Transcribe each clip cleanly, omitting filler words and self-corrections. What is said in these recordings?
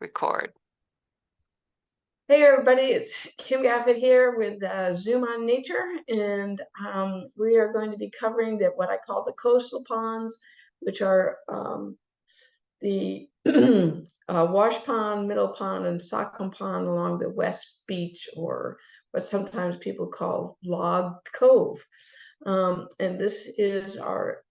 record. Hey everybody, it's Kim Gaffett here with Zoom on Nature, and we are going to be covering what I call the coastal ponds, which are the Wash Pond, Middle Pond, and Sachem Pond along the West Beach, or what sometimes people call Log Cove. And this is our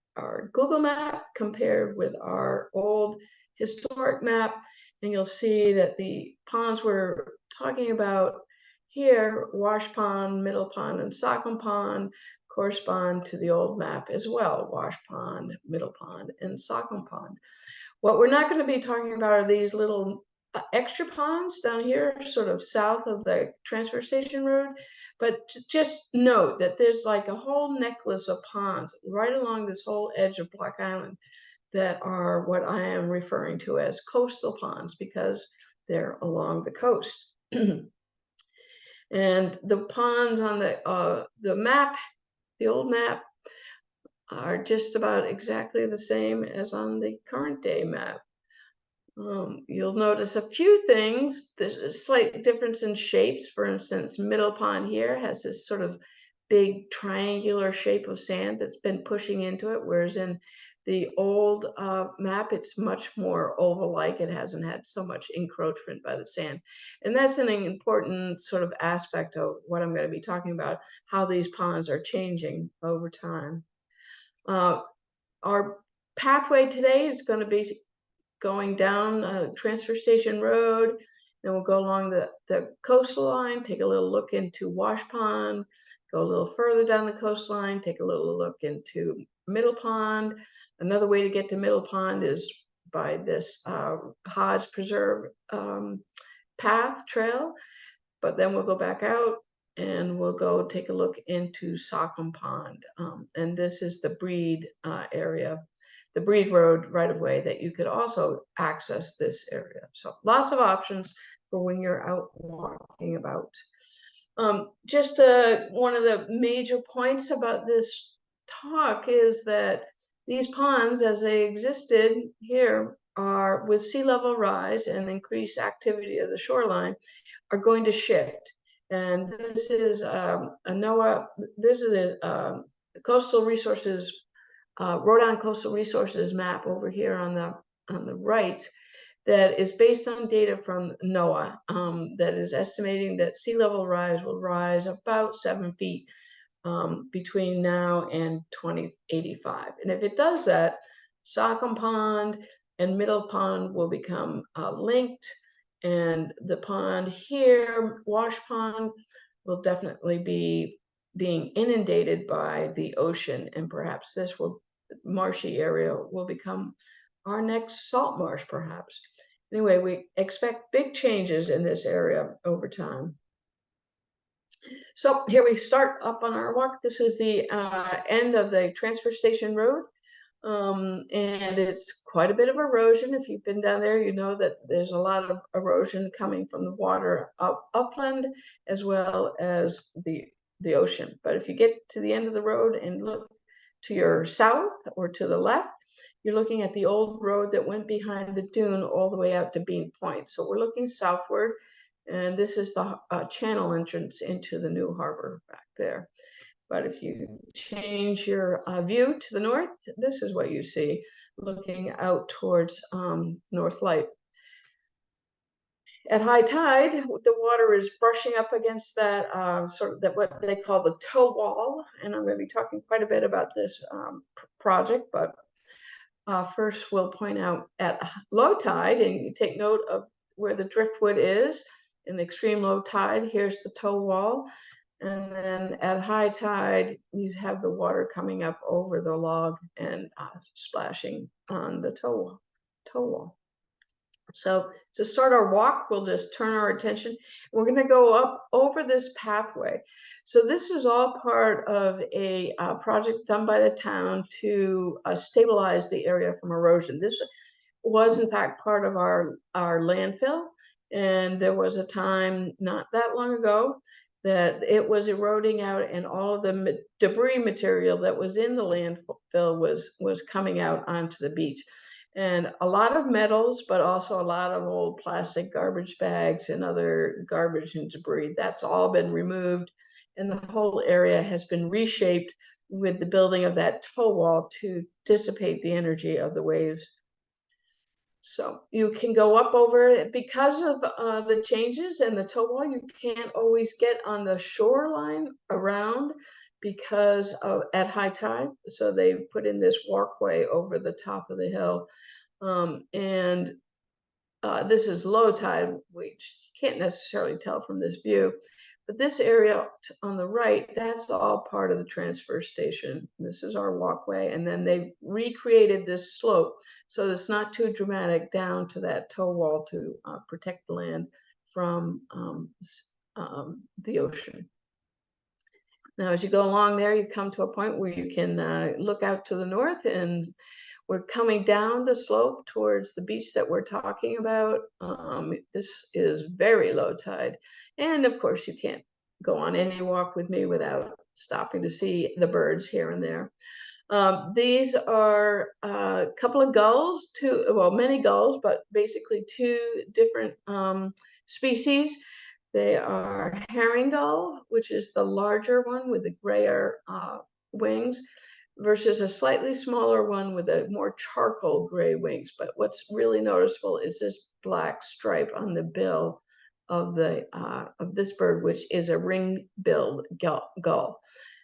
Google map compared with our old historic map. And you'll see that the ponds we're talking about here, Wash Pond, Middle Pond, and Sachem Pond, correspond to the old map as well, Wash Pond, Middle Pond, and Sachem Pond. What we're not going to be talking about are these little extra ponds down here, sort of south of the transfer station road. But just note that there's like a whole necklace of ponds right along this whole edge of Block Island that are what I am referring to as coastal ponds, because they're along the coast. And the ponds on the map, the old map, are just about exactly the same as on the current day map. You'll notice a few things. There's a slight difference in shapes. For instance, Middle Pond here has this sort of big triangular shape of sand that's been pushing into it, whereas in the old map, it's much more oval-like. It hasn't had so much encroachment by the sand. And that's an important sort of aspect of what I'm going to be talking about, how these ponds are changing over time. Our pathway today is going to be going down Transfer Station Road, then we'll go along the coastline, take a little look into Wash Pond, go a little further down the coastline, take a little look into Middle Pond. Another way to get to Middle Pond is by this Hodge Preserve path trail, but then we'll go back out and we'll go take a look into Sachem Pond. And this is the Breed area, the Breed Road right of way that you could also access this area. So lots of options for when you're out walking about. Just one of the major points about this talk is that these ponds, as they existed here, are with sea level rise and increased activity of the shoreline, are going to shift. And this is a NOAA, this is a coastal resources, Rhode Island Coastal Resources map over here on the right, that is based on data from NOAA that is estimating that sea level rise will rise about 7 feet between now and 2085. And if it does that, Sachem Pond and Middle Pond will become linked, and the pond here, Wash Pond, will definitely be being inundated by the ocean, and perhaps this marshy area will become our next salt marsh, perhaps. Anyway, we expect big changes in this area over time. So here we start up on our walk. This is the end of the Transfer Station Road. And it's quite a bit of erosion. If you've been down there, you know that there's a lot of erosion coming from the water upland as well as the ocean. But if you get to the end of the road and look to your south or to the left, you're looking at the old road that went behind the dune all the way out to Bean Point. So we're looking southward, and this is the channel entrance into the new harbor back there. But if you change your view to the north, this is what you see looking out towards North Light. At high tide, the water is brushing up against that what they call the toe wall. And I'm going to be talking quite a bit about this project, but first we'll point out at low tide, and you take note of where the driftwood is. In the extreme low tide, here's the toe wall. And then at high tide, you have the water coming up over the log and splashing on the toe wall. So to start our walk, we'll just turn our attention. We're going to go up over this pathway. So this is all part of a project done by the town to stabilize the area from erosion. This was, in fact, part of our landfill. And there was a time not that long ago that it was eroding out, and all of the debris material that was in the landfill was coming out onto the beach. and a lot of metals, but also a lot of old plastic garbage bags and other garbage and debris. That's all been removed, and the whole area has been reshaped with the building of that toe wall to dissipate the energy of the waves. So you can go up over it because of the changes and the toe wall. You can't always get on the shoreline around because of at high tide. So they put in this walkway over the top of the hill, and this is low tide, which you can't necessarily tell from this view. But this area on the right, that's all part of the transfer station. This is our walkway, and then they recreated this slope so it's not too dramatic down to that toe wall to protect the land from the ocean. Now, as you go along there, you come to a point where you can look out to the north, and we're coming down the slope towards the beach that we're talking about. This is very low tide. And of course, you can't go on any walk with me without stopping to see the birds here and there. These are a couple of gulls, many gulls, but basically two different species. They are herring gull, which is the larger one with the grayer wings, versus a slightly smaller one with a more charcoal gray wings. But what's really noticeable is this black stripe on the bill of this bird, which is a ring-billed gull.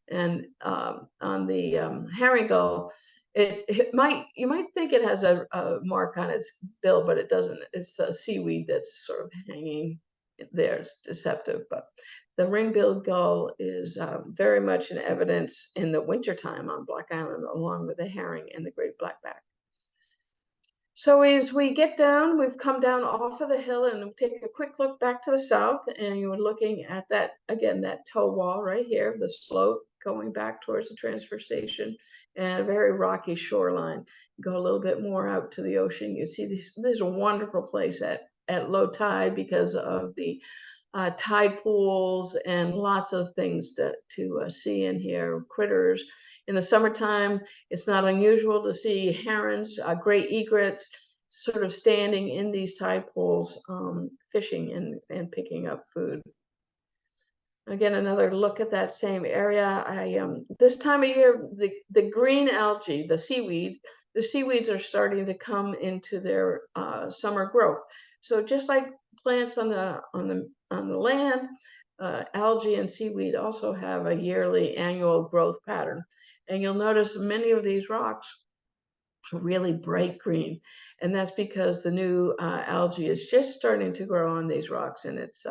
And on the herring gull, you might think it has a mark on its bill, but it doesn't. It's a seaweed that's sort of hanging there. It's deceptive, but the ring-billed gull is very much in evidence in the wintertime on Block Island, along with the herring and the great blackback. So as we get down, we've come down off of the hill and take a quick look back to the south, and you were looking at that, again, that toe wall right here, the slope going back towards the transfer station, and a very rocky shoreline. Go a little bit more out to the ocean. You see this is a wonderful place at low tide because of the tide pools and lots of things to see in here, critters. In the summertime, it's not unusual to see herons, great egrets, sort of standing in these tide pools, fishing and picking up food. Again, another look at that same area. This time of year, the green algae, the seaweeds are starting to come into their summer growth. So just like plants on the land, algae and seaweed also have a yearly annual growth pattern. And you'll notice many of these rocks are really bright green. And that's because the new algae is just starting to grow on these rocks, and it's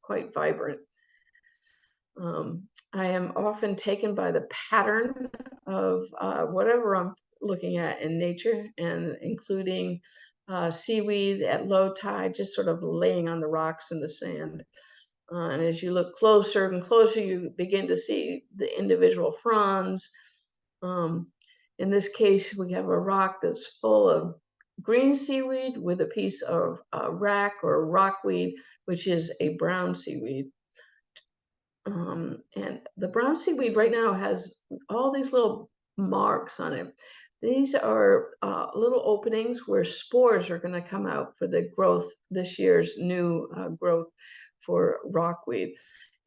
quite vibrant. I am often taken by the pattern of whatever I'm looking at in nature, and including seaweed at low tide, just sort of laying on the rocks and the sand. And as you look closer and closer, you begin to see the individual fronds. In this case, we have a rock that's full of green seaweed with a piece of rack or rockweed, which is a brown seaweed. And the brown seaweed right now has all these little marks on it. These are little openings where spores are going to come out for the growth, this year's new growth for rockweed.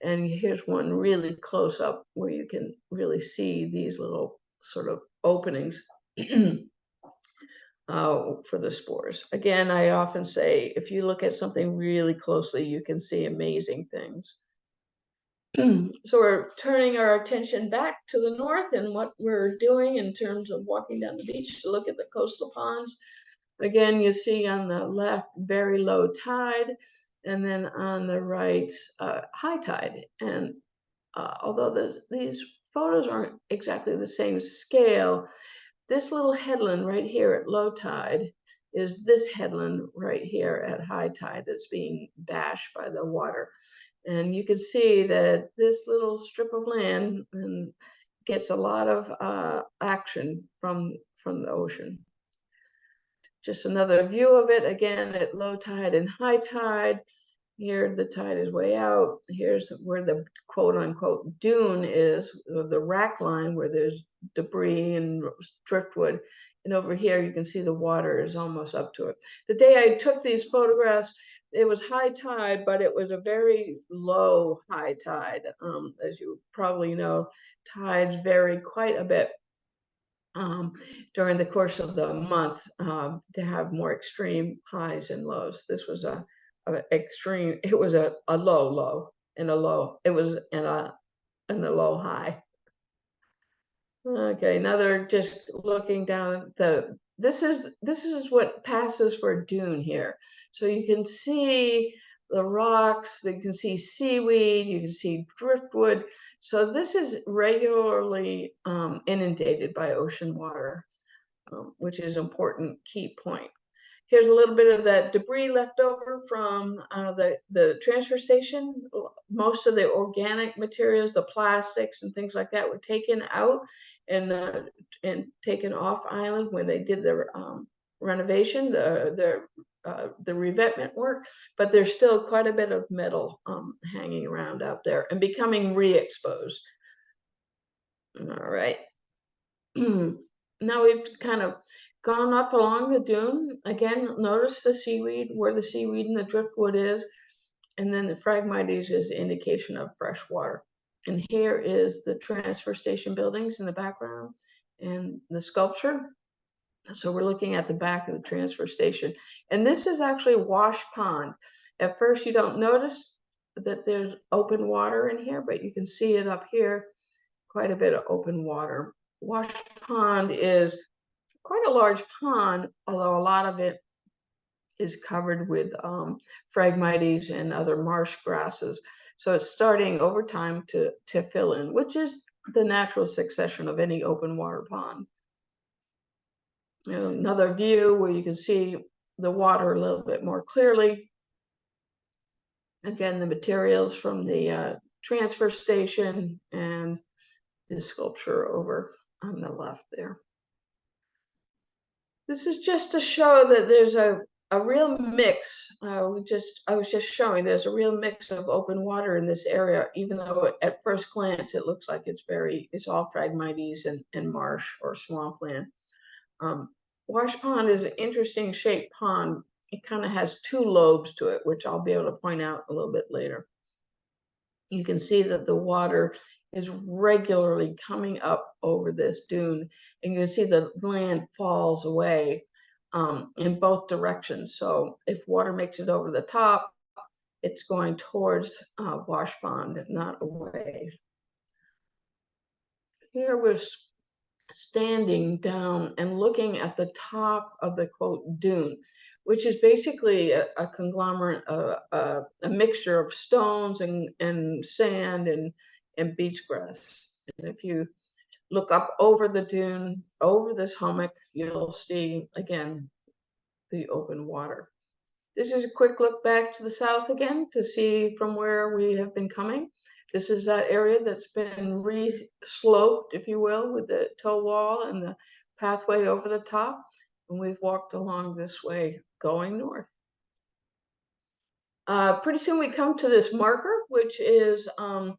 And here's one really close up where you can really see these little sort of openings for the spores. Again, I often say, if you look at something really closely, you can see amazing things. So we're turning our attention back to the north and what we're doing in terms of walking down the beach to look at the coastal ponds. Again, you see on the left, very low tide, and then on the right, high tide. And although these photos aren't exactly the same scale, this little headland right here at low tide is this headland right here at high tide that's being bashed by the water. And you can see that this little strip of land gets a lot of action from the ocean. Just another view of it, again, at low tide and high tide. Here, the tide is way out. Here's where the quote unquote dune is, the rack line where there's debris and driftwood. And over here, you can see the water is almost up to it. The day I took these photographs, it was high tide, but it was a very low high tide. As you probably know, tides vary quite a bit during the course of the month to have more extreme highs and lows. This was a extreme. It was a low low and a low. It was in a low high. Okay, another just looking down the. This is what passes for a dune here. So you can see the rocks. You can see seaweed. You can see driftwood. So this is regularly inundated by ocean water, which is an important key point. Here's a little bit of that debris left over from the transfer station. Most of the organic materials, the plastics and things like that, were taken out and taken off island when they did their renovation, the revetment work. But there's still quite a bit of metal hanging around out there and becoming re-exposed. All right. Now we've kind of gone up along the dune. Again, notice the seaweed, where the seaweed and the driftwood is. And then the Phragmites is indication of fresh water. And here is the transfer station buildings in the background and the sculpture. So we're looking at the back of the transfer station. And this is actually Wash Pond. At first, you don't notice that there's open water in here, but you can see it up here, quite a bit of open water. Wash Pond is quite a large pond, although a lot of it is covered with Phragmites and other marsh grasses. So it's starting over time to fill in, which is the natural succession of any open water pond. Another view where you can see the water a little bit more clearly. Again, the materials from the transfer station and the sculpture over on the left there. This is just to show that there's a real mix. I was just showing there's a real mix of open water in this area, even though at first glance it looks like it's all Phragmites and marsh or swampland. Wash Pond is an interesting shaped pond. It kind of has two lobes to it, which I'll be able to point out a little bit later. You can see that the water is regularly coming up over this dune, and you can see the land falls away in both directions. So if water makes it over the top, it's going towards Wash Pond, not away. Here we're standing down and looking at the top of the quote dune, which is basically a conglomerate, a mixture of stones and sand and beach grass. And if you look up over the dune, over this hummock, you'll see again the open water. This is a quick look back to the south again to see from where we have been coming. This is that area that's been re-sloped, if you will, with the toe wall and the pathway over the top. And we've walked along this way going north. Pretty soon we come to this marker, which is the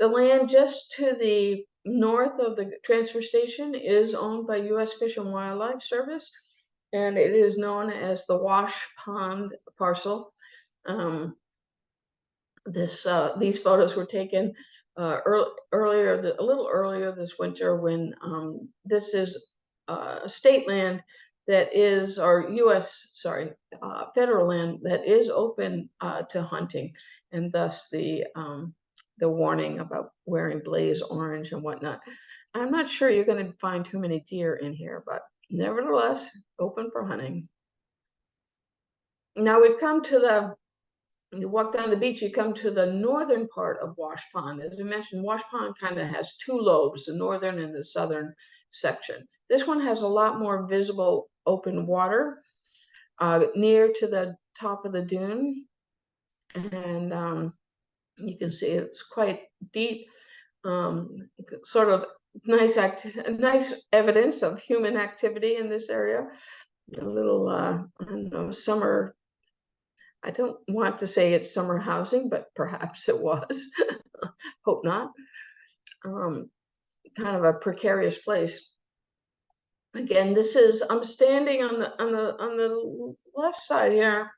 land just to the north of the transfer station is owned by U.S. Fish and Wildlife Service, and it is known as the Wash Pond parcel. These photos were taken a little earlier this winter when this is state land that is, or federal land that is open to hunting, and thus the warning about wearing blaze orange and whatnot. I'm not sure you're going to find too many deer in here, but nevertheless, open for hunting. Now we've come to you walk down the beach, you come to the northern part of Wash Pond. As we mentioned, Wash Pond kind of has two lobes, the northern and the southern section. This one has a lot more visible open water near to the top of the dune. And you can see it's quite deep, sort of nice evidence of human activity in this area. A little, I don't know, summer. I don't want to say it's summer housing, but perhaps it was. Hope not. Kind of a precarious place. Again, I'm standing on the left side here.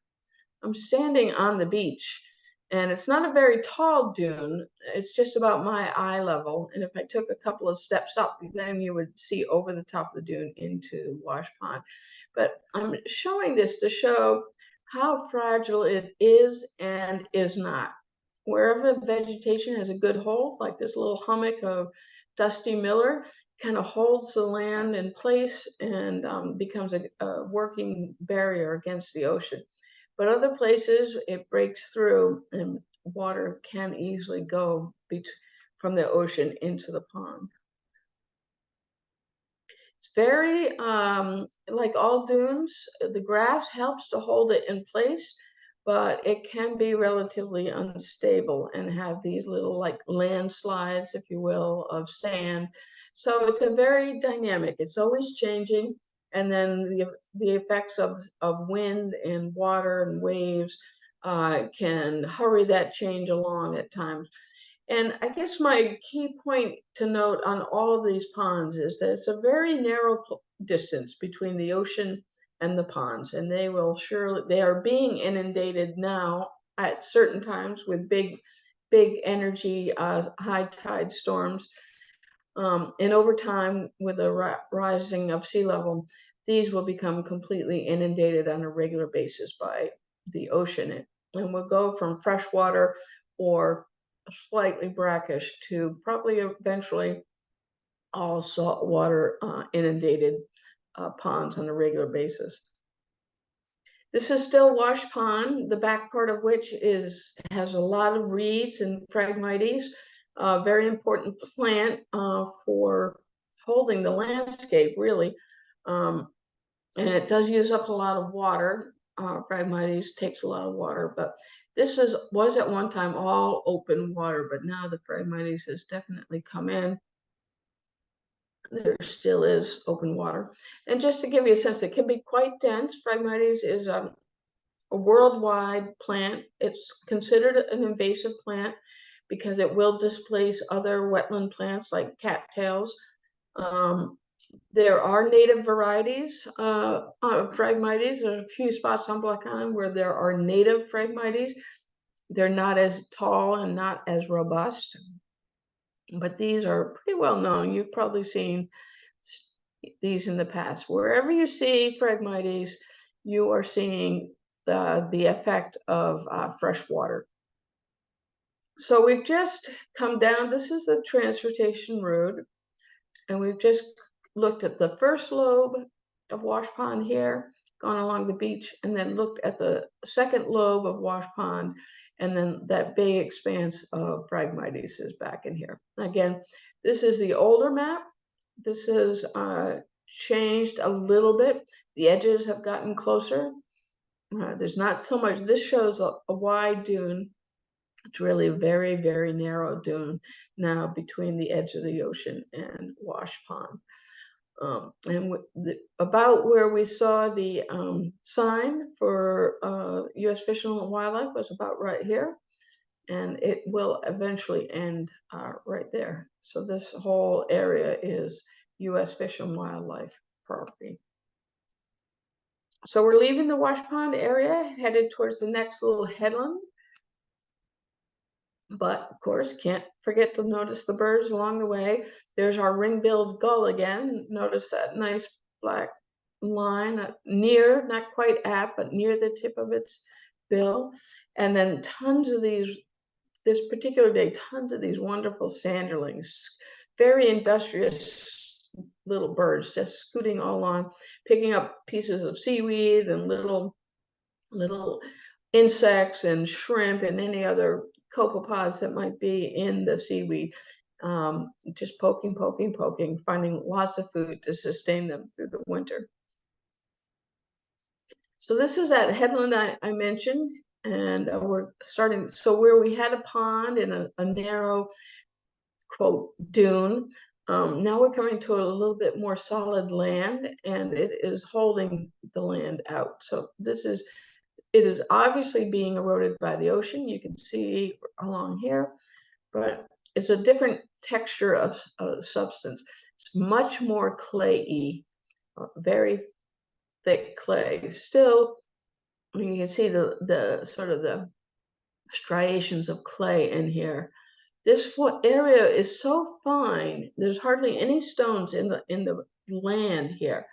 I'm standing on the beach, and it's not a very tall dune. It's just about my eye level. And if I took a couple of steps up, then you would see over the top of the dune into Wash Pond. But I'm showing this to show how fragile it is and is not. Wherever vegetation has a good hold, like this little hummock of Dusty Miller, kind of holds the land in place and becomes a working barrier against the ocean. But other places, it breaks through and water can easily go from the ocean into the pond. It's very, like all dunes, the grass helps to hold it in place, but it can be relatively unstable and have these little like landslides, if you will, of sand. So it's a very dynamic, it's always changing. And then the effects of wind and water and waves can hurry that change along at times. And I guess my key point to note on all of these ponds is that it's a very narrow distance between the ocean and the ponds, and they are being inundated now at certain times with big energy high tide storms. And over time, with the rising of sea level, these will become completely inundated on a regular basis by the ocean. And will go from freshwater or slightly brackish to probably eventually all saltwater inundated ponds on a regular basis. This is still Wash Pond, the back part of which has a lot of reeds and Phragmites, a very important plant for holding the landscape, really. And it does use up a lot of water. Phragmites takes a lot of water, but this was at one time all open water, but now the Phragmites has definitely come in. There still is open water. And just to give you a sense, it can be quite dense. Phragmites is a worldwide plant. It's considered an invasive plant because it will displace other wetland plants like cattails. There are native varieties of Phragmites. There are a few spots on Block Island where there are native Phragmites. They're not as tall and not as robust, but these are pretty well known. You've probably seen these in the past. Wherever you see Phragmites, you are seeing the effect of fresh water. So we've just come down. This is the transportation route, and we've just looked at the first lobe of Wash Pond here, gone along the beach, and then looked at the second lobe of Wash Pond, and then that big expanse of Phragmites is back in here. Again, this is the older map. This has changed a little bit. The edges have gotten closer. There's not so much. This shows a wide dune. It's really a very, very narrow dune now between the edge of the ocean and Wash Pond. And about where we saw the sign for U.S. Fish and Wildlife was about right here, and it will eventually end right there. So this whole area is U.S. Fish and Wildlife property. So we're leaving the Wash Pond area, headed towards the next little headland. But of course, can't forget to notice the birds along the way. There's our ring-billed gull again. Notice that nice black line near, not quite at, but near the tip of its bill. And then tons of these, this particular day, tons of these wonderful sanderlings, very industrious little birds, just scooting all along, picking up pieces of seaweed and little insects and shrimp and any other copepods that might be in the seaweed, just poking, finding lots of food to sustain them through the winter. So this is that headland I mentioned, and we're starting, so where we had a pond and a narrow, quote, dune, now we're coming to a little bit more solid land, and it is holding the land out. So it is obviously being eroded by the ocean. You can see along here, but it's a different texture of substance. It's much more clayey very thick clay. Still, you can see the sort of the striations of clay in here. This area is so fine. There's hardly any stones in the land here.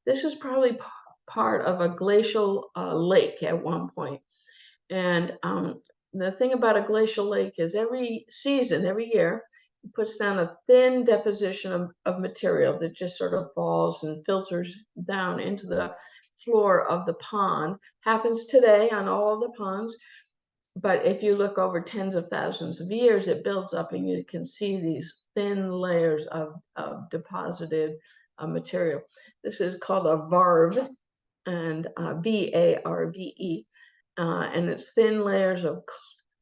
This is probably part of a glacial lake at one point. And the thing about a glacial lake is every season, every year, it puts down a thin deposition of material that just sort of falls and filters down into the floor of the pond. Happens today on all of the ponds. But if you look over tens of thousands of years, it builds up and you can see these thin layers of deposited material. This is called a varve, and V-A-R-V-E. And it's thin layers of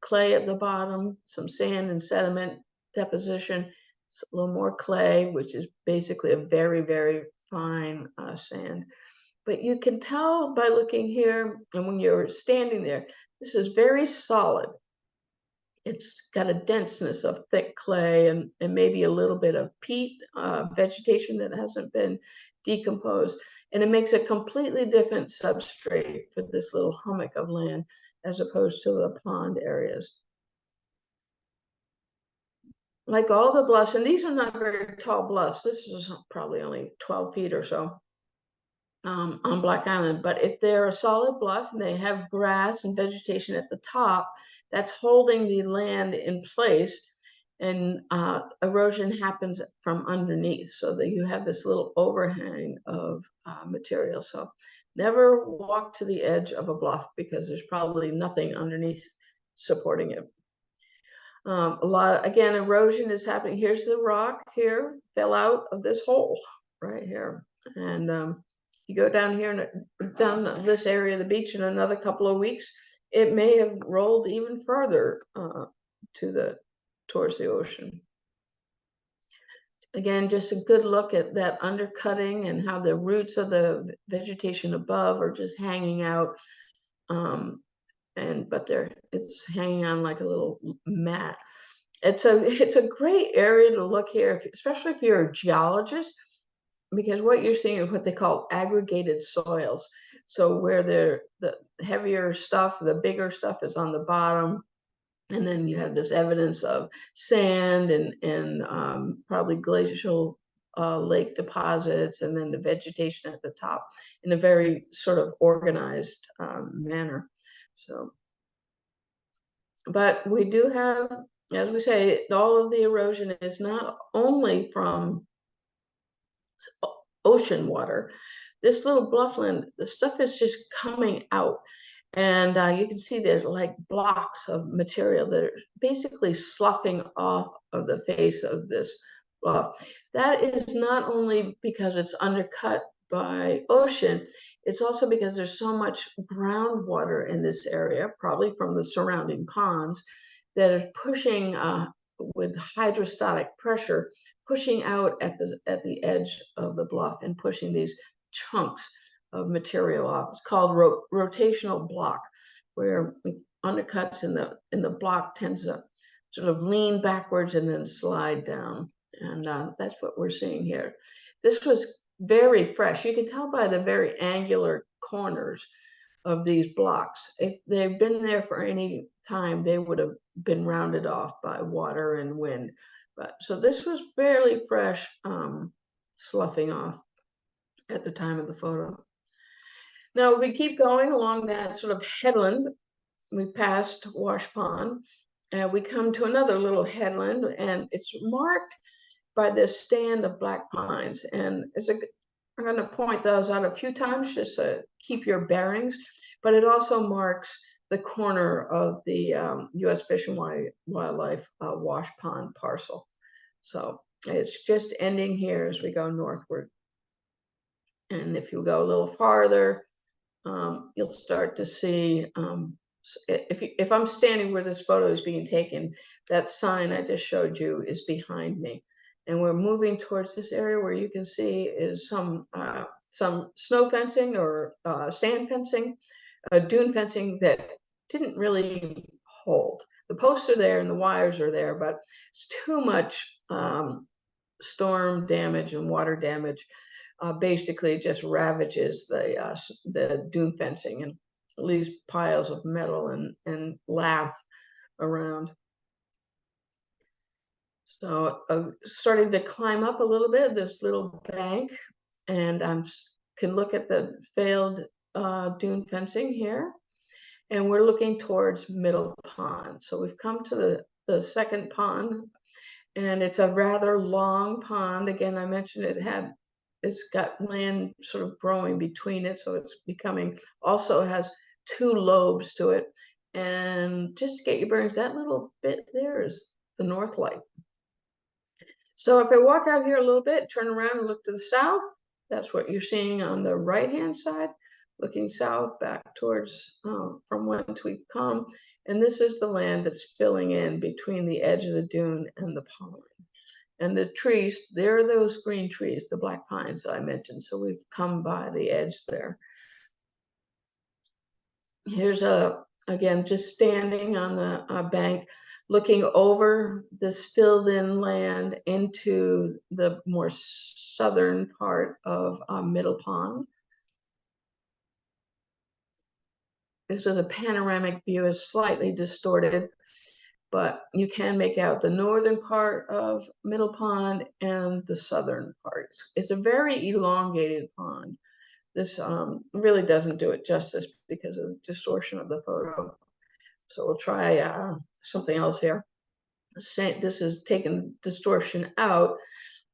clay at the bottom, some sand and sediment deposition, a little more clay, which is basically a very, very fine sand. But you can tell by looking here, and when you're standing there, this is very solid. It's got a denseness of thick clay and maybe a little bit of peat vegetation that hasn't been decomposed. And it makes a completely different substrate for this little hummock of land as opposed to the pond areas. Like all the bluffs, and these are not very tall bluffs. This is probably only 12 feet or so. On Black Island, but if they're a solid bluff and they have grass and vegetation at the top, that's holding the land in place, and erosion happens from underneath, so that you have this little overhang of material. So never walk to the edge of a bluff because there's probably nothing underneath supporting it. Again, erosion is happening. Here's the rock here, fell out of this hole right here, and you go down here and down this area of the beach in another couple of weeks, it may have rolled even further towards the ocean. Again, just a good look at that undercutting and how the roots of the vegetation above are just hanging out, but it's hanging on like a little mat. It's a great area to look here, especially if you're a geologist, because what you're seeing is what they call aggregated soils. So where the heavier stuff, the bigger stuff is on the bottom, and then you have this evidence of sand and probably glacial lake deposits, and then the vegetation at the top in a very sort of organized manner. So, but we do have, as we say, all of the erosion is not only from ocean water. This little bluffland, the stuff is just coming out, and you can see there's like blocks of material that are basically sloughing off of the face of this bluff. That is not only because it's undercut by ocean, it's also because there's so much groundwater in this area, probably from the surrounding ponds, that is pushing with hydrostatic pressure, pushing out at the edge of the bluff and pushing these chunks of material off. It's called rotational block, where undercuts in the block tends to sort of lean backwards and then slide down, and that's what we're seeing here. This was very fresh. You can tell by the very angular corners of these blocks. If they've been there for any time, they would have been rounded off by water and wind. But so this was fairly fresh, sloughing off at the time of the photo. Now we keep going along that sort of headland. We passed Wash Pond, and we come to another little headland, and it's marked by this stand of black pines. And I'm going to point those out a few times just to keep your bearings, but it also marks the corner of the U.S. Fish and Wildlife Wash Pond parcel. So it's just ending here as we go northward. And if you go a little farther, you'll start to see, if I'm standing where this photo is being taken, that sign I just showed you is behind me. And we're moving towards this area where you can see is some snow fencing or sand fencing, dune fencing that didn't really hold. The posts are there and the wires are there, but it's too much storm damage and water damage basically just ravages the dune fencing and leaves piles of metal and lath around. So starting to climb up a little bit, this little bank, and I can look at the failed dune fencing here. And we're looking towards Middle Pond. So we've come to the second pond, and it's a rather long pond. Again, I mentioned it's got land sort of growing between it, so it's becoming, also has two lobes to it. And just to get your bearings, that little bit there is the North Light. So if I walk out here a little bit, turn around and look to the south, that's what you're seeing on the right-hand side, looking south back towards from whence we've come. And this is the land that's filling in between the edge of the dune and the pond. And the trees, there are those green trees, the black pines that I mentioned. So we've come by the edge there. Here's again, just standing on the bank, looking over this filled in land into the more southern part of Middle Pond. This is a panoramic view, is slightly distorted, but you can make out the northern part of Middle Pond and the southern part. It's a very elongated pond. This really doesn't do it justice because of the distortion of the photo. So we'll try something else here. This is taking distortion out.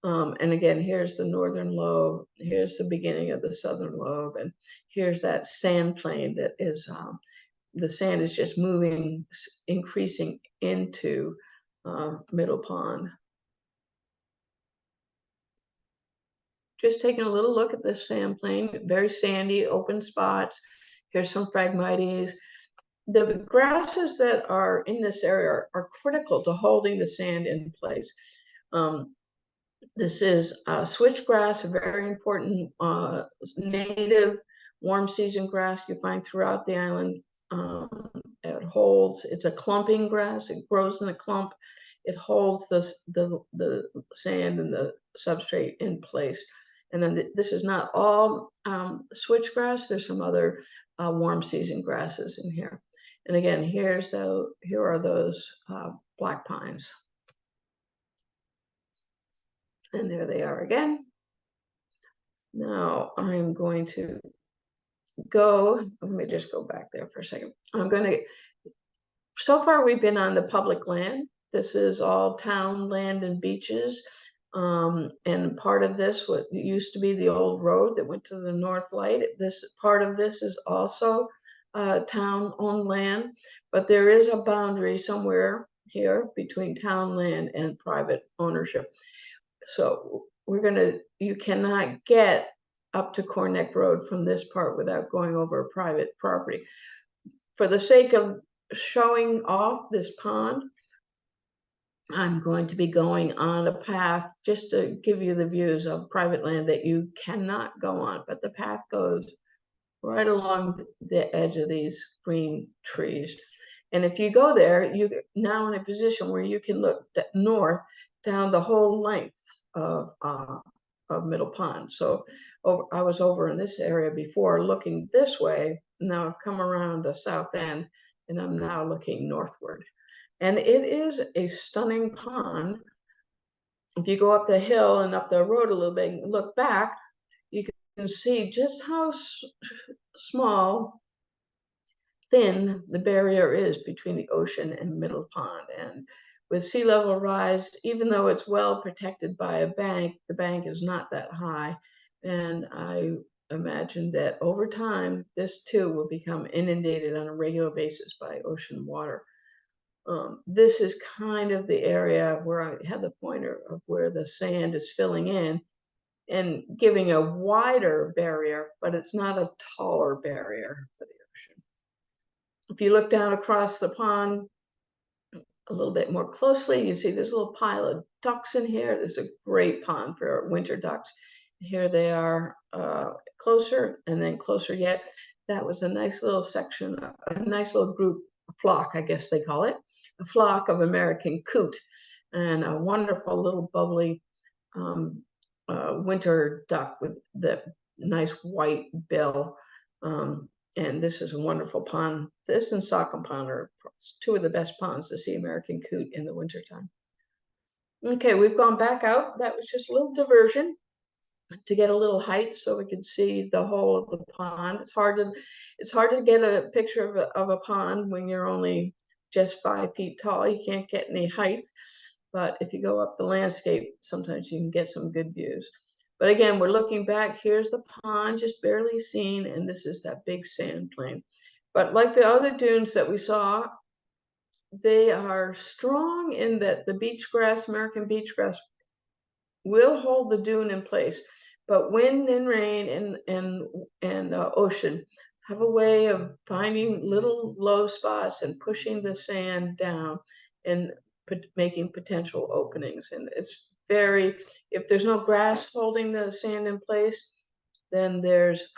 And again, here's the northern lobe. Here's the beginning of the southern lobe. And here's that sand plain that is, the sand is just moving, increasing into Middle Pond. Just taking a little look at this sand plain, very sandy, open spots. Here's some Phragmites. The grasses that are in this area are critical to holding the sand in place. This is switchgrass, a very important native warm season grass you find throughout the island. It's a clumping grass. It grows in a clump. It holds the sand and the substrate in place. And then this is not all switchgrass. There's some other warm season grasses in here. And again, here are those black pines. And there they are again. Now I'm going to go, let me just go back there for a second. So far we've been on the public land. This is all town land and beaches. And part of this, what used to be the old road that went to the North Light, this part of this is also town-owned land, but there is a boundary somewhere here between town land and private ownership. So you cannot get up to Corneck Road from this part without going over private property. For the sake of showing off this pond, I'm going to be going on a path just to give you the views of private land that you cannot go on, but the path goes right along the edge of these green trees. And if you go there, you're now in a position where you can look north down the whole length of Middle Pond. So I was over in this area before looking this way. Now I've come around the south end and I'm now looking northward. And it is a stunning pond. If you go up the hill and up the road a little bit and look back, you can see just how small, thin the barrier is between the ocean and Middle Pond. And with sea level rise, even though it's well protected by a bank, the bank is not that high. And I imagine that over time, this too will become inundated on a regular basis by ocean water. This is kind of the area where I had the pointer of where the sand is filling in and giving a wider barrier, but it's not a taller barrier for the ocean. If you look down across the pond a little bit more closely, you see this little pile of ducks in here. This is a great pond for winter ducks. Here they are closer, and then closer yet. That was a nice little section, a nice little group, flock, I guess they call it, a flock of American coot, and a wonderful little bubbly winter duck with the nice white bill. And this is a wonderful pond. This and Sachem Pond are two of the best ponds to see American coot in the wintertime. Okay, we've gone back out. That was just a little diversion to get a little height so we could see the whole of the pond. It's hard to get a picture of a pond when you're only just 5 feet tall. You can't get any height, but if you go up the landscape, sometimes you can get some good views. But again, we're looking back. Here's the pond, just barely seen, and this is that big sand plain. But like the other dunes that we saw, they are strong in that the beach grass, American beach grass, will hold the dune in place. But wind and rain and ocean have a way of finding little low spots and pushing the sand down and making potential openings. And it's very, if there's no grass holding the sand in place, then there's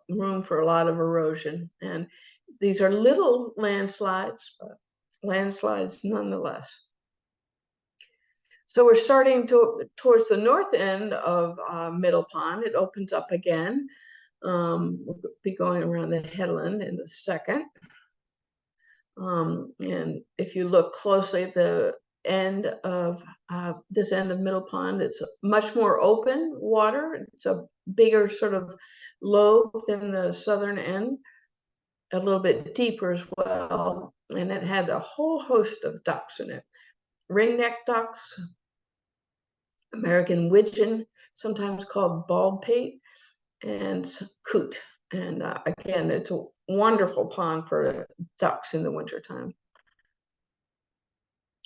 room for a lot of erosion. And these are little landslides, but landslides nonetheless. So we're starting towards the north end of Middle Pond. It opens up again. We'll be going around the headland in a second. And if you look closely at the end of this end of Middle Pond, it's much more open water. It's a bigger sort of lobe than the southern end, a little bit deeper as well. And it had a whole host of ducks in it. Ringneck ducks, American widgeon, sometimes called baldpate, and coot. And again, it's a wonderful pond for ducks in the wintertime.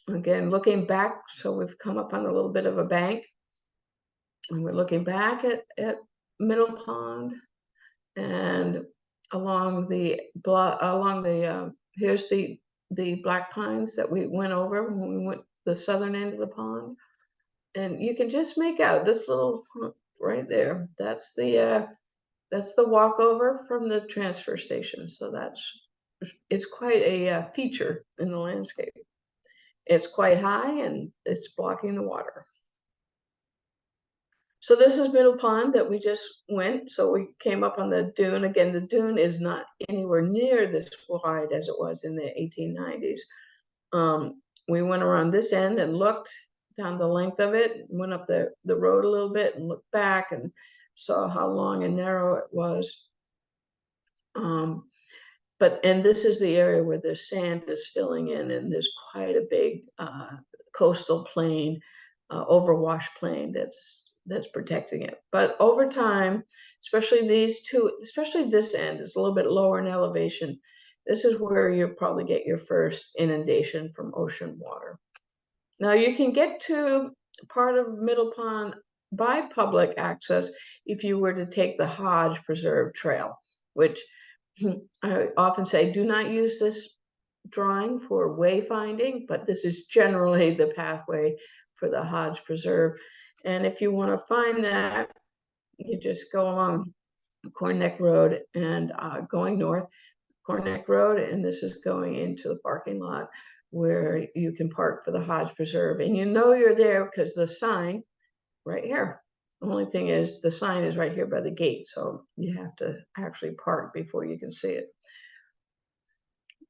Again, looking back, so we've come up on a little bit of a bank, and we're looking back at Middle Pond, and along the here's the black pines that we went over when we went the southern end of the pond. And you can just make out this little right there. That's the walkover from the transfer station. So it's quite a feature in the landscape. It's quite high and it's blocking the water. So this is Middle Pond that we just went. So we came up on the dune. Again, the dune is not anywhere near this wide as it was in the 1890s. We went around this end and looked down the length of it, went up the road a little bit and looked back and saw how long and narrow it was. And this is the area where the sand is filling in, and there's quite a big coastal plain, overwash plain that's protecting it. But over time, especially these two, especially this end is a little bit lower in elevation. This is where you'll probably get your first inundation from ocean water. Now you can get to part of Middle Pond by public access if you were to take the Hodge Preserve Trail, which I often say, do not use this drawing for wayfinding, but this is generally the pathway for the Hodge Preserve. And if you want to find that, you just go along Corn Neck Road and going north, Corn Neck Road, and this is going into the parking lot where you can park for the Hodge Preserve. And you know you're there because the sign right here. The only thing is the sign is right here by the gate, so you have to actually park before you can see it.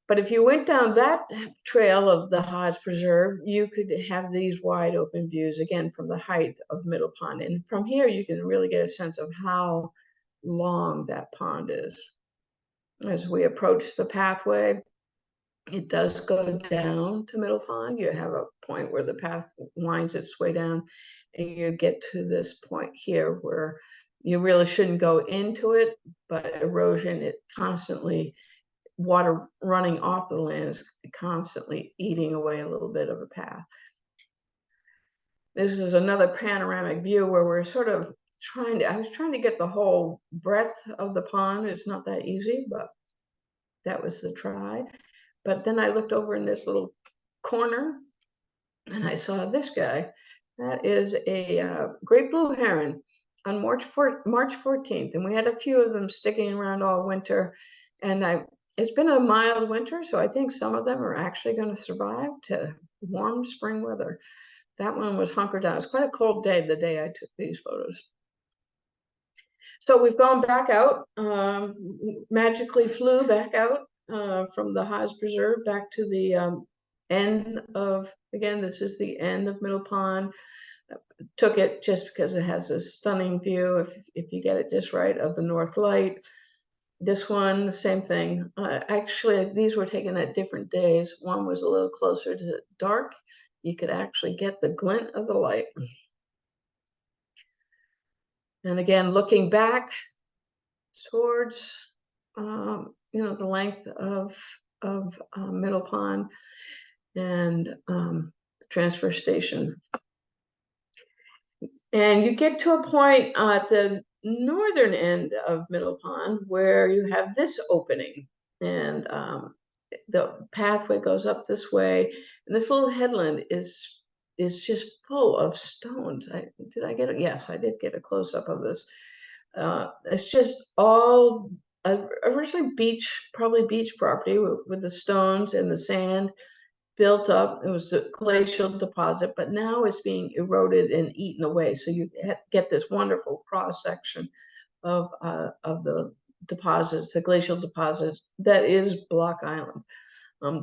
But if you went down that trail of the Hodge Preserve, you could have these wide open views, again, from the height of Middle Pond. And from here, you can really get a sense of how long that pond is. As we approach the pathway, it does go down to Middle Pond. You have a point where the path winds its way down, and you get to this point here where you really shouldn't go into it, but erosion, it constantly, water running off the land is constantly eating away a little bit of a path. This is another panoramic view where we're sort of I was trying to get the whole breadth of the pond. It's not that easy, but that was the try. But then I looked over in this little corner and I saw this guy. That is a Great Blue Heron on March 14th. And we had a few of them sticking around all winter. And it's been a mild winter, so I think some of them are actually going to survive to warm spring weather. that one was hunkered down. It was quite a cold day the day I took these photos. So we've gone back out, magically flew back out from the Hodge Preserve back to the end of, again, this is the end of Middle Pond. Took it just because it has a stunning view, if you get it just right, of the North Light. This one, the same thing. Actually, these were taken at different days. One was a little closer to dark. You could actually get the glint of the light. And again, looking back towards, the length of Middle Pond and the transfer station. And you get to a point at the northern end of Middle Pond where you have this opening, and the pathway goes up this way, and this little headland is just full of stones. Did I get it? Yes, I did get a close-up of this. It's just all originally probably beach property with the stones and the sand built up. It was a glacial deposit, but now it's being eroded and eaten away. So you get this wonderful cross section of the deposits, the glacial deposits, that is Block Island.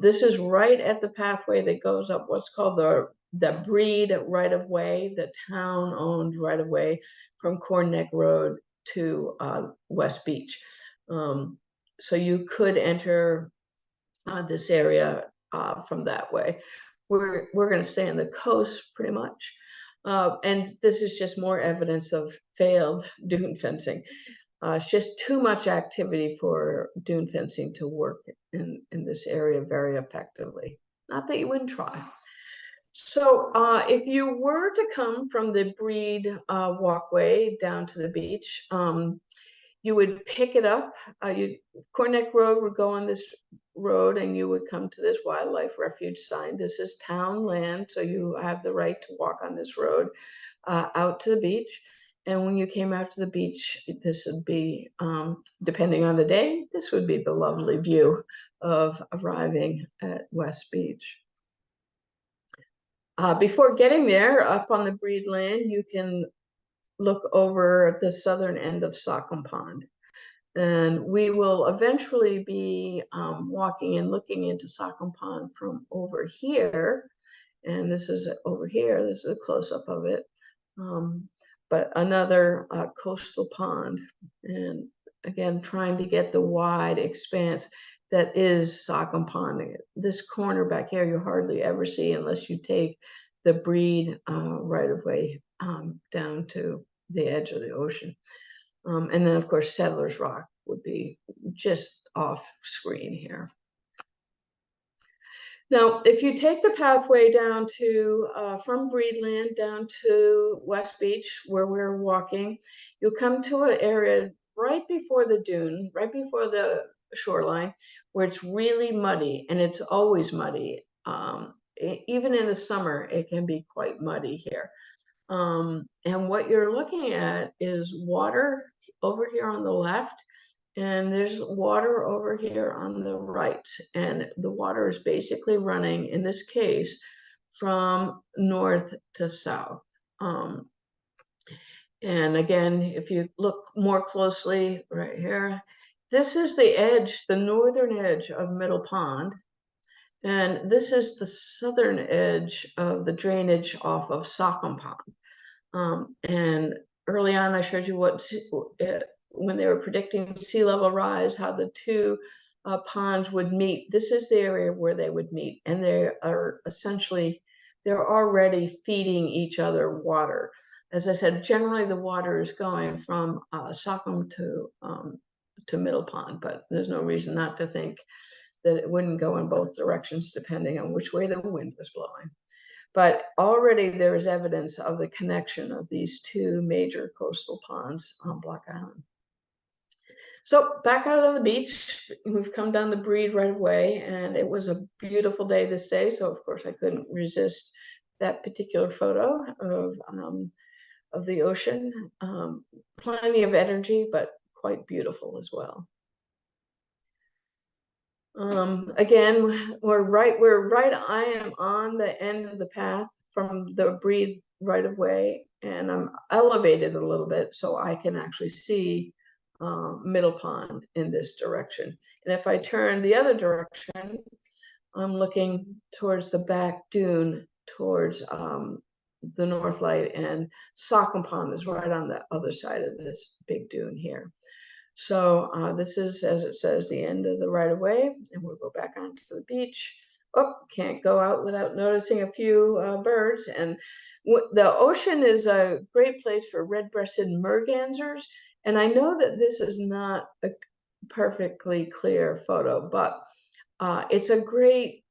This is right at the pathway that goes up what's called the Breed right of way, the town owned right of way from Corn Neck Road to West Beach. So you could enter this area from that way. We're going to stay on the coast pretty much. And this is just more evidence of failed dune fencing. It's just too much activity for dune fencing to work in this area very effectively. Not that you wouldn't try. So if you were to come from the Breed walkway down to the beach, you would pick it up. Corn Neck Road would go on this road, and you would come to this wildlife refuge sign. This is town land, so you have the right to walk on this road out to the beach. And when you came out to the beach, this would be, depending on the day, this would be the lovely view of arriving at West Beach. Before getting there, up on the Breed land, you can look over the southern end of Sachem Pond. And we will eventually be walking and looking into Sachem Pond from over here. And this is over here. This is a close-up of it. But another coastal pond. And again, trying to get the wide expanse that is Sachem Pond. This corner back here you hardly ever see unless you take the Breed right of way down to the edge of the ocean. And then, of course, Settlers Rock would be just off screen here. Now, if you take the pathway down to, from Breedland down to West Beach, where we're walking, you'll come to an area right before the dune, right before the shoreline, where it's really muddy, and it's always muddy. Even in the summer, it can be quite muddy here. And what you're looking at is water over here on the left, and there's water over here on the right. And the water is basically running, in this case, from north to south. And again, if you look more closely right here, this is the edge, the northern edge of Middle Pond. And this is the southern edge of the drainage off of Sachem Pond. And early on, I showed you when they were predicting sea level rise, how the two ponds would meet. This is the area where they would meet, and they are essentially, they're already feeding each other water. As I said, generally the water is going from Sachem to Middle Pond, but there's no reason not to think that it wouldn't go in both directions depending on which way the wind was blowing. But already there is evidence of the connection of these two major coastal ponds on Block Island. So back out on the beach, we've come down the Breed right away, and it was a beautiful day this day. So of course I couldn't resist that particular photo of the ocean. Plenty of energy, but quite beautiful as well. Again, I am on the end of the path from the Breed right of way, and I'm elevated a little bit so I can actually see Middle Pond in this direction. And if I turn the other direction, I'm looking towards the Back-dune, towards the North Light, and Sachem Pond is right on the other side of this big dune here. So this is, as it says, the end of the right of way, and we'll go back onto the beach. Oh, can't go out without noticing a few birds. And the ocean is a great place for red-breasted mergansers. And I know that this is not a perfectly clear photo, but it's a great,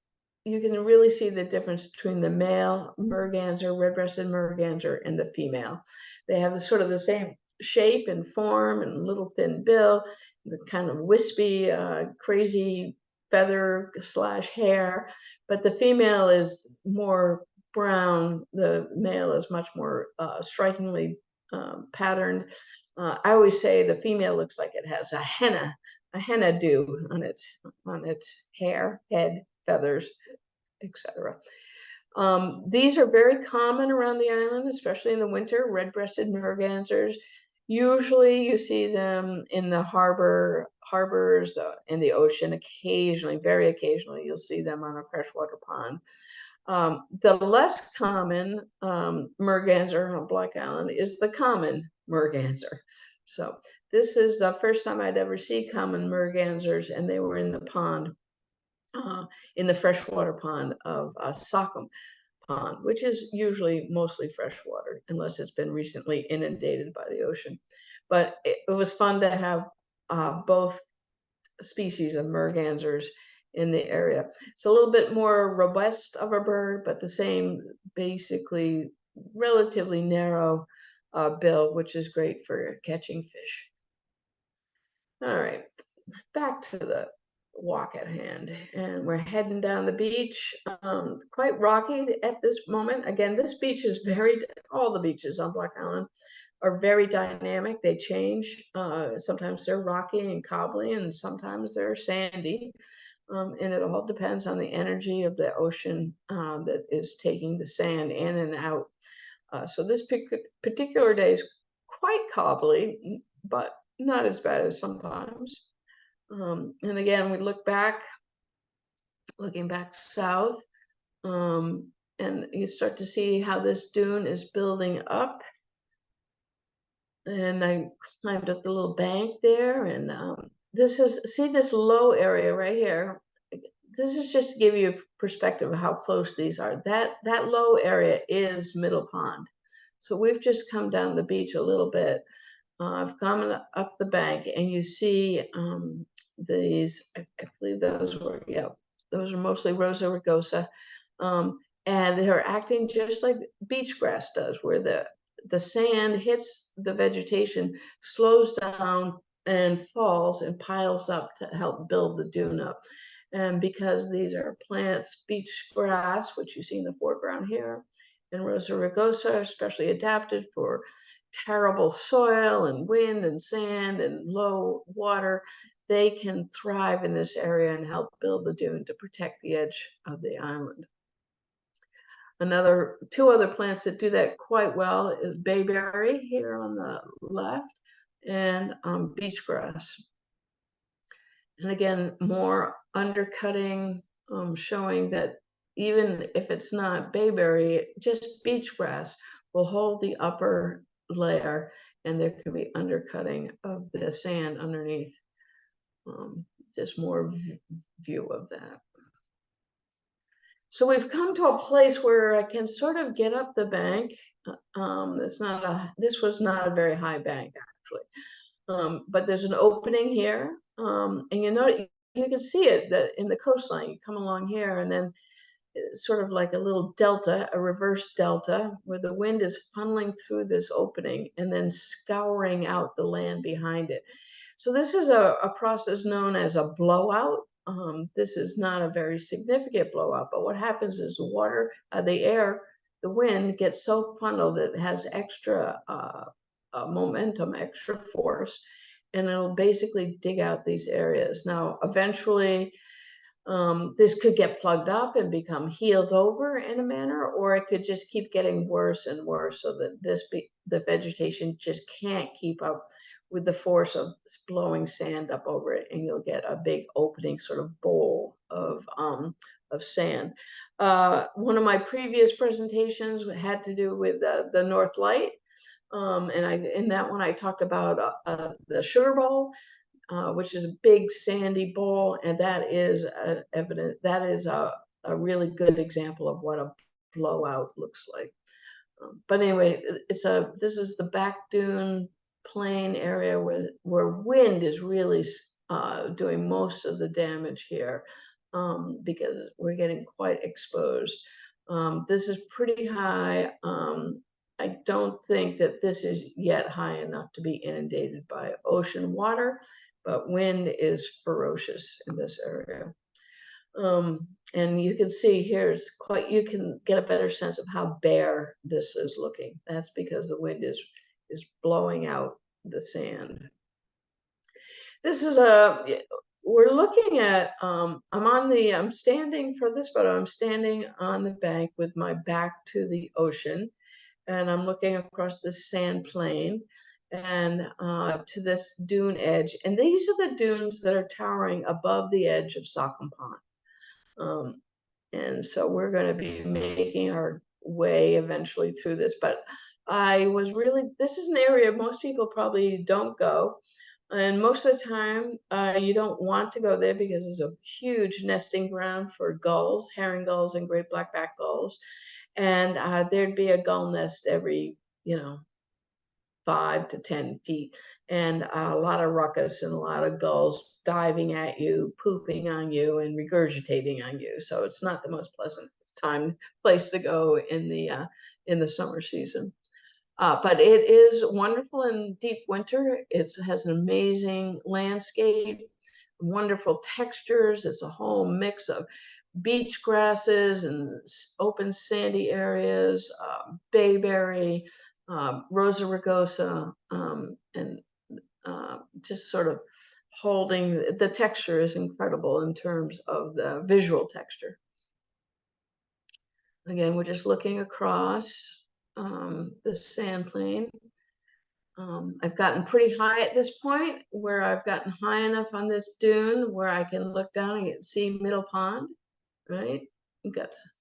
you can really see the difference between the male merganser, red-breasted merganser, and the female. They have sort of the same shape and form and little thin bill, the kind of wispy, crazy feather / hair, but the female is more brown. The male is much more strikingly patterned. I always say the female looks like it has a henna dew on its hair, head, feathers, etc. These are very common around the island, especially in the winter, red-breasted mergansers. Usually you see them in the harbors, in the ocean. Occasionally, very occasionally, you'll see them on a freshwater pond. The less common merganser on Black Island is the common merganser. So this is the first time I'd ever see common mergansers, and they were in the pond, in the freshwater pond of Sachem Pond, which is usually mostly freshwater, unless it's been recently inundated by the ocean. But it was fun to have both species of mergansers in the area. It's a little bit more robust of a bird, but the same, basically relatively narrow bill, which is great for catching fish. All right, back to the walk at hand, and we're heading down the beach. Quite rocky at this moment. Again, this beach is all the beaches on Black Island are very dynamic. They change. Sometimes they're rocky and cobbly, and sometimes they're sandy. And it all depends on the energy of the ocean that is taking the sand in and out. So this particular day is quite cobbly, but not as bad as sometimes. And again, we looking back south, and you start to see how this dune is building up. And I climbed up the little bank there, and see this low area right here. This is just to give you a perspective of how close these are. That low area is Middle Pond. So we've just come down the beach a little bit. I've come up the bank, and you see these, I believe those are mostly Rosa rugosa, and they're acting just like beach grass does, where the sand hits the vegetation, slows down, and falls and piles up to help build the dune up. And because these are plants, beach grass, which you see in the foreground here, and Rosa rugosa are especially adapted for terrible soil and wind and sand and low water, they can thrive in this area and help build the dune to protect the edge of the island. Two other plants that do that quite well is bayberry here on the left, and beach grass. And again, more undercutting, showing that even if it's not bayberry, just beach grass will hold the upper layer, and there can be undercutting of the sand underneath. Just more view of that. So we've come to a place where I can sort of get up the bank. This was not a very high bank, actually, but there's an opening here, and you can see it in the coastline. You come along here, and then it's sort of like a little delta, a reverse delta, where the wind is funneling through this opening and then scouring out the land behind it. So this is a process known as a blowout. This is not a very significant blowout, but what happens is the wind gets so funneled that it has extra momentum, extra force, and it'll basically dig out these areas. Now, eventually, This could get plugged up and become healed over in a manner, or it could just keep getting worse and worse, so that the vegetation just can't keep up with the force of blowing sand up over it, and you'll get a big opening sort of bowl of sand. One of my previous presentations had to do with the North Light, and in that one I talked about the sugar bowl, which is a big sandy bowl, and that is a really good example of what a blowout looks like. But anyway, this is the Back-dune plain area where wind is really doing most of the damage here, because we're getting quite exposed. This is pretty high. I don't think that this is yet high enough to be inundated by ocean water, but wind is ferocious in this area. And you can see here, you can get a better sense of how bare this is looking. That's because the wind is blowing out the sand. This is we're looking at, I'm standing for this photo, I'm standing on the bank with my back to the ocean, and I'm looking across the sand plain and to this dune edge. And these are the dunes that are towering above the edge of Sachem Pond. And so we're going to be making our way eventually through this. But this is an area most people probably don't go. And most of the time, you don't want to go there because it's a huge nesting ground for gulls, herring gulls and great black-backed gulls. And there'd be a gull nest every, 5 to 10 feet, and a lot of ruckus and a lot of gulls diving at you, pooping on you, and regurgitating on you. So it's not the most pleasant place to go in the summer season. But it is wonderful in deep winter. It has an amazing landscape, wonderful textures. It's a whole mix of beach grasses and open sandy areas, bayberry, Rosa rugosa, and just sort of holding, the texture is incredible in terms of the visual texture. Again, we're just looking across the sand plain. I've gotten pretty high at this point, where I've gotten high enough on this dune where I can look down and see Middle Pond, right?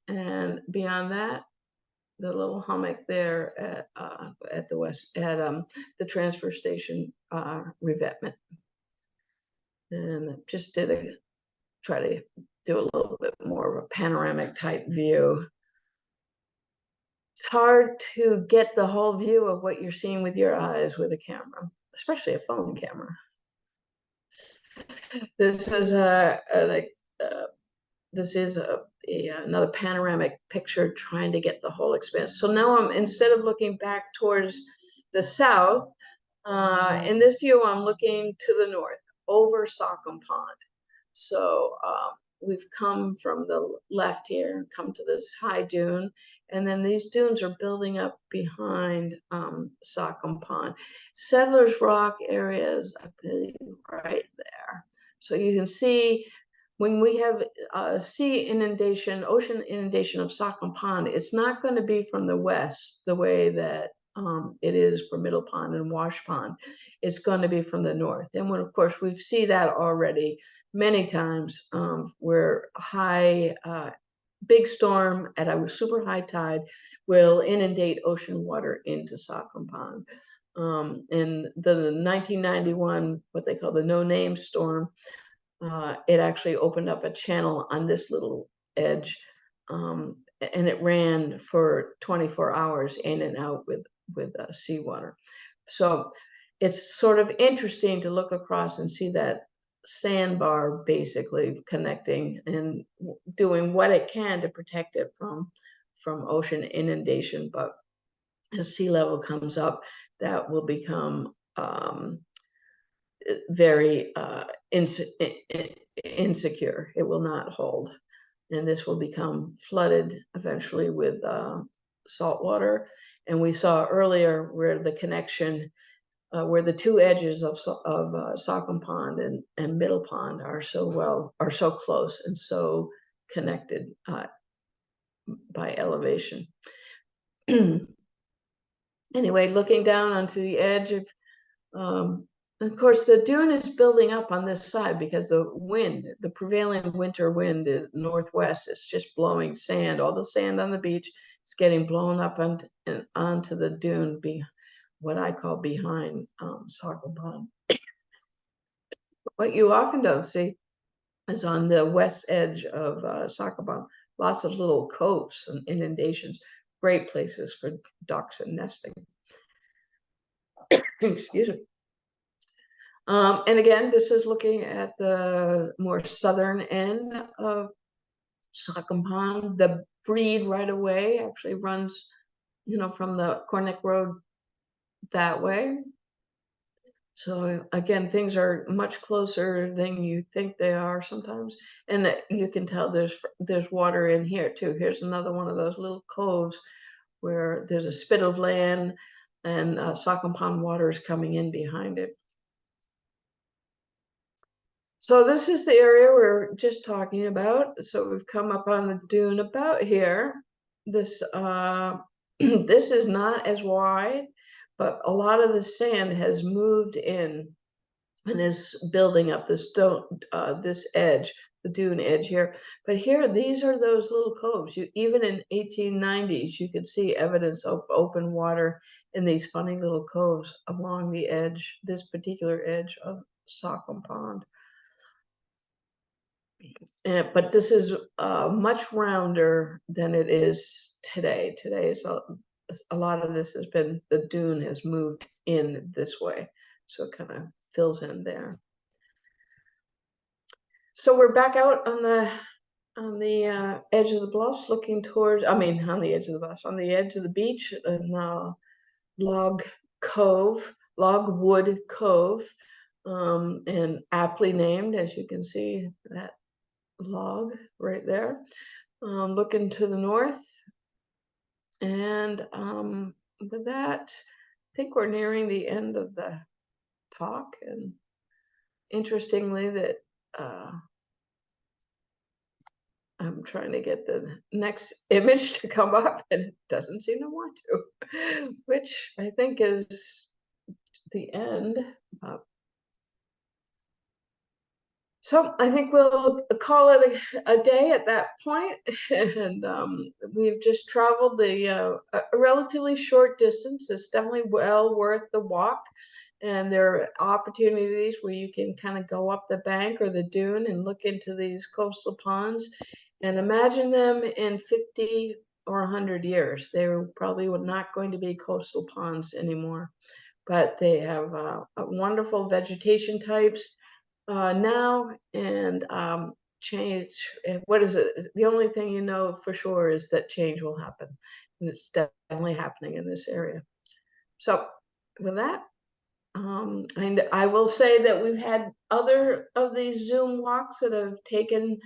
And beyond that, the little hummock there at the transfer station revetment. And just try to do a little bit more of a panoramic type view. It's hard to get the whole view of what you're seeing with your eyes with a camera, especially a phone camera. This is another panoramic picture trying to get the whole expanse. So now instead of looking back towards the south, in this view, I'm looking to the north over Sachem Pond. So we've come from the left here and come to this high dune, and then these dunes are building up behind Sachem Pond. Settlers Rock areas, I believe, right there. So you can see when we have ocean inundation of Sachem Pond, it's not going to be from the west the way that it is for Middle Pond and Wash Pond. It's going to be from the north. And when, of course, we see that already many times, where big storm at a super high tide will inundate ocean water into Sachem Pond. In the 1991, what they call the no-name storm, it actually opened up a channel on this little edge, and it ran for 24 hours in and out with seawater. So it's sort of interesting to look across and see that sandbar basically connecting and doing what it can to protect it from ocean inundation. But as sea level comes up, that will become very insecure. It will not hold, and this will become flooded eventually with salt water. And we saw earlier where the connection where the two edges of Sachem Pond and Middle Pond are so close and so connected by elevation. Anyway, looking down onto the edge of course, the dune is building up on this side because the prevailing winter wind is northwest. It's just blowing sand. All the sand on the beach is getting blown up onto the dune, what I call behind Sachem Pond. What you often don't see is on the west edge of Sachem Pond, lots of little coves and inundations, great places for ducks and nesting. Excuse me. And again, this is looking at the more southern end of Sachem Pond. The Breed right away actually runs, from the Cornick Road that way. So again, things are much closer than you think they are sometimes. And you can tell there's water in here too. Here's another one of those little coves where there's a spit of land and Sachem Pond water is coming in behind it. So this is the area we're just talking about. So we've come up on the dune about here. This this is not as wide, but a lot of the sand has moved in and is building up this edge, the dune edge here. But here, these are those little coves. Even in 1890s, you could see evidence of open water in these funny little coves along the edge, this particular edge of Sachem Pond. But this is much rounder than it is today. Today, a lot of this has been, the dune has moved in this way. So it kind of fills in there. So we're back out on the edge of the bluffs, looking towards, on the edge of the bluffs, on the edge of the beach, and Logwood Cove, and aptly named, as you can see, that log right there, looking to the north. And with that, I think we're nearing the end of the talk. And interestingly, that I'm trying to get the next image to come up and it doesn't seem to want to, which I think is the end. So I think we'll call it a day at that point. And we've just traveled a relatively short distance. It's definitely well worth the walk. And there are opportunities where you can kind of go up the bank or the dune and look into these coastal ponds and imagine them in 50 or 100 years. They probably not going to be coastal ponds anymore, but they have wonderful vegetation types now, and change. What is it? The only thing you know for sure is that change will happen, and it's definitely happening in this area. So with that, and I will say that we've had other of these Zoom walks that have taken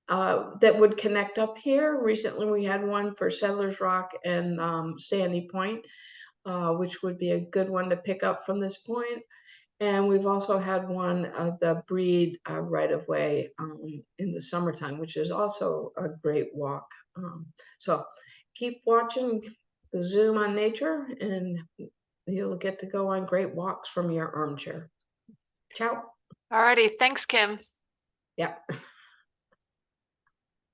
that would connect up here. Recently, we had one for Settlers Rock and Sandy Point, which would be a good one to pick up from this point. And we've also had one of the Breed right of way in the summertime, which is also a great walk. So keep watching the Zoom on Nature, and you'll get to go on great walks from your armchair. Ciao. All righty. Thanks, Kim. Yeah.